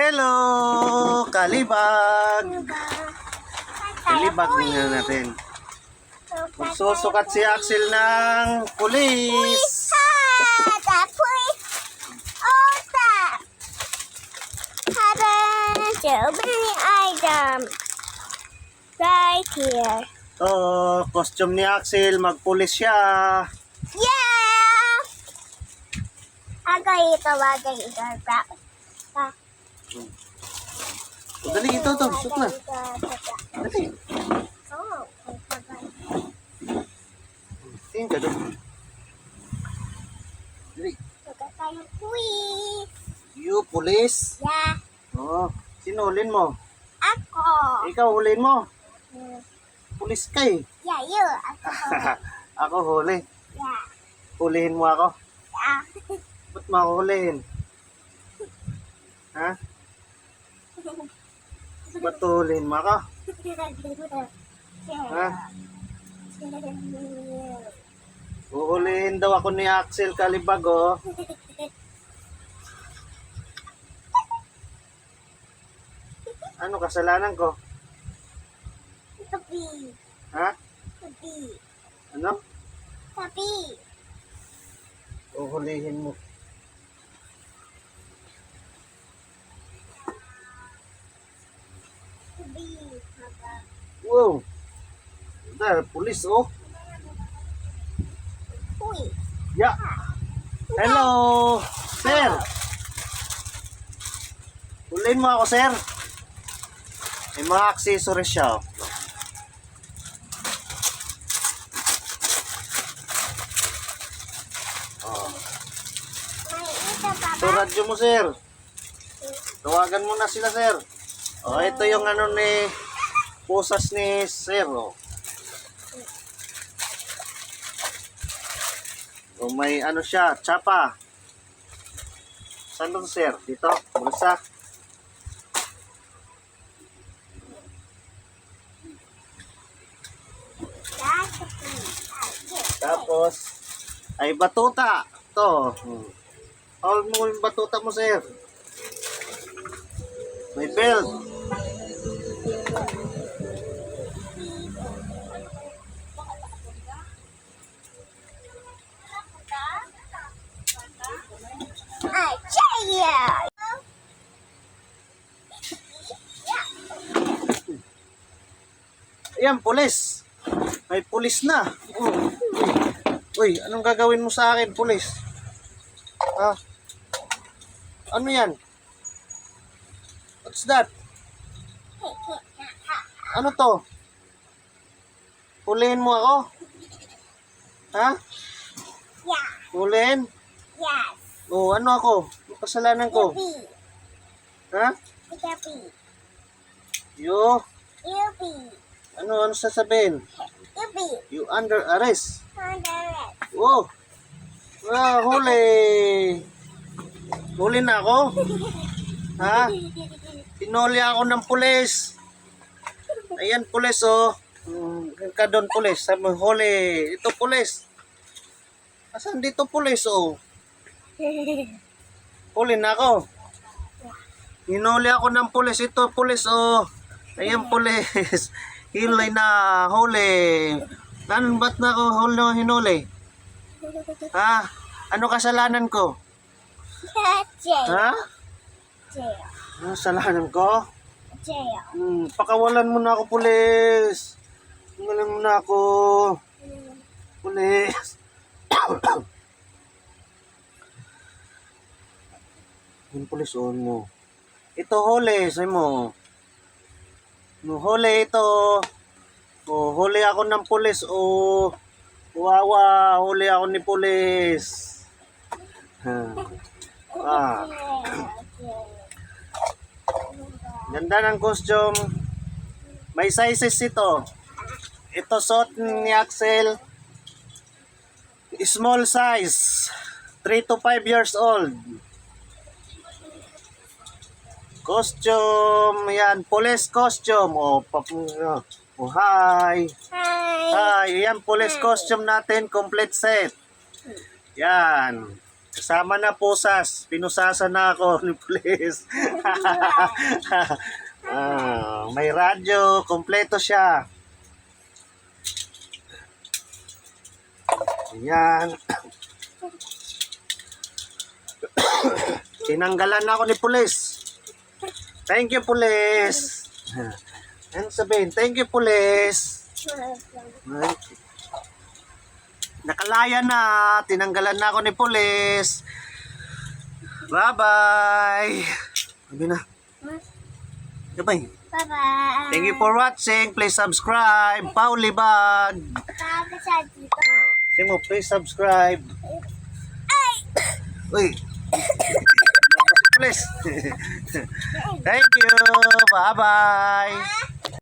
Hello! Kalibag! Kalibag nga natin. Magsusukat si Axel ng pulis. So many items right here. Costume ni Axel, magpulis siya. Yeah! Agay ito, bagay ito. Dali, ito, suot na. Dali. Oh, Tingin ka doon. Dali. sugat tayo, quiz. You, pulis. Yeah, Sino hulin mo? ako. Ikaw hulin mo. Pulis ka eh. Yeah, you. Ako. Ako huli. Yeah, Hulihin mo ako. yeah. Ba't mo ako hulihin? Ha? Ba't hulihin mo ako? Ha? Uhulihin daw ako ni Axel Kalibag, oh. Ano kasalanan ko? Tabi. Ha? Tabi. Ano? Tabi. Uhulihin mo. Tabi. Wow! Dahil, pulis, oh. Uy. Yeah. Hello, sir. Hulihin mo ako, sir. May mga accessories siya, oh. May ito pa Ito, radyo mo, sir. Tawagan mo na sila, sir. Ito yung ano ni pusas ni sir, oh. May ano siya, tsapa. Saan doon, sir? Dito, bulsa. Tapos, ay batuta. Ito. All mo yung batuta mo, sir. May belt. Ay, Jaya! Ayan, pulis. May pulis na. Uy, anong gagawin mo sa akin, pulis? Ha? Ano yan? What's that? Ano to? Hulihin mo ako? Ha? Yeah. Hulihin? Yes. Ano ako? Ano kasalanan ko? Yubi. Ha? Yubi. You? Yubi. Ano sasabihin? Yubi. You under arrest. Hundred. Oh! Huli! Huli na ako? Ha? Pinuli ako ng pulis. Ayan, pulis, oh. Ka doon, pulis. Sabi, huli. Ito, pulis. Asan dito, pulis, oh? Huli na ako. Hinuli ako ng pulis. Ito, pulis, oh. Ayan, pulis. Hilay na, huli. Ba't na ako hinuli? Ha? Ano kasalanan ko? Jaya. Ha? Jaya. Ano kasalanan ko? Jaya. Pakawalan mo na ako, pulis. Pakawalan mo na ako, pulis. Yung pulis, on mo. Ito, huli, sabi mo. Huli ito. Huli ako ng pulis. Wawa, huli ako ni pulis. Ganda ng costume. May sizes ito. Ito suot ni Axel. Small size. 3 to 5 years old. Costume. Yan. Police costume. Hi. Hi. Hi. Yan. Police costume natin. Complete set. Yan. Kasama na pusas. Pinusasan na ako ni pulis. May radyo. Kompleto siya. Ayan. Tinanggalan na ako ni pulis. Thank you, pulis. Ano sabihin? Thank you, pulis. Nakalaya na. Tinanggalan na ako ni pulis. Bye-bye. Sabi na. Bye-bye. Bye-bye. Thank you for watching. Please subscribe. Pauli Bag. Bye-bye sa dito. Sige mo, please subscribe. Uy. Pulis. Thank you. Bye-bye.